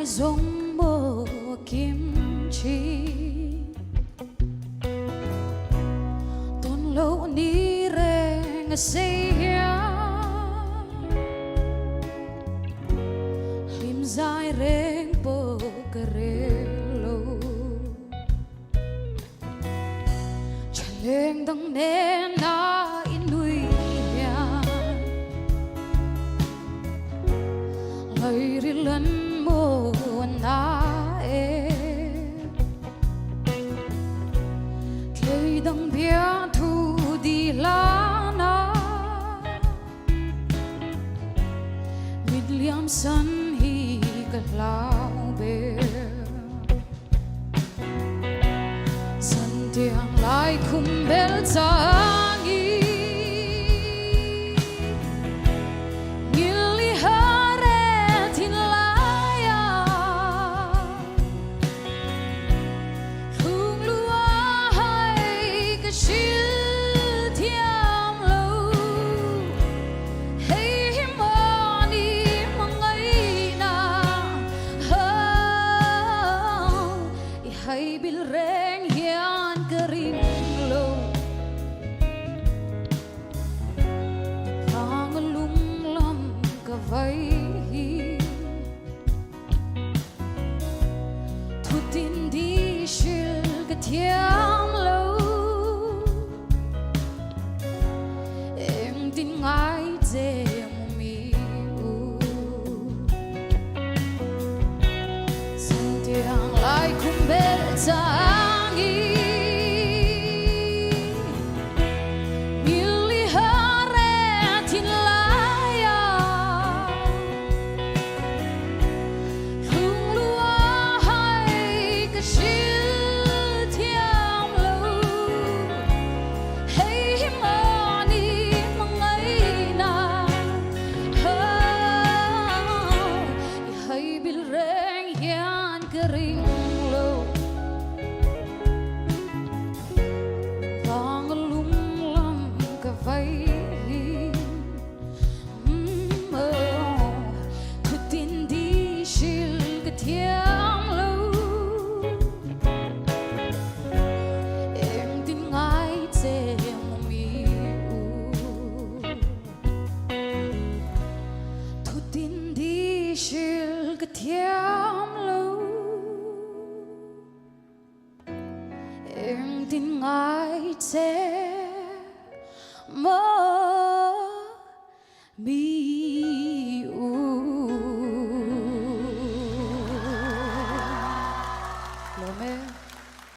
giống mơ kim chi tôn lâu ni reng say lim dài reng bơ karelo chaleng dang ne na inui ya lời ri lần mô na e cây đằng bia thu đi la na William san hi ka lao be san tiang lai khum bel changi hay bil reng hian karing lo ang lung lam ka vai thu tin đi shil ka thiam lo em tin ngai je mi u san tiang lai khum bel changi mili hare tin laya lung lua hai ka shil thiam lo hey mani mangaihna hay bil reng hian karing lo thu tin đi shil ka thiam lo em tin ngai che mi u thu tin đi shil ka thiam lo em tin ngai che mơ mi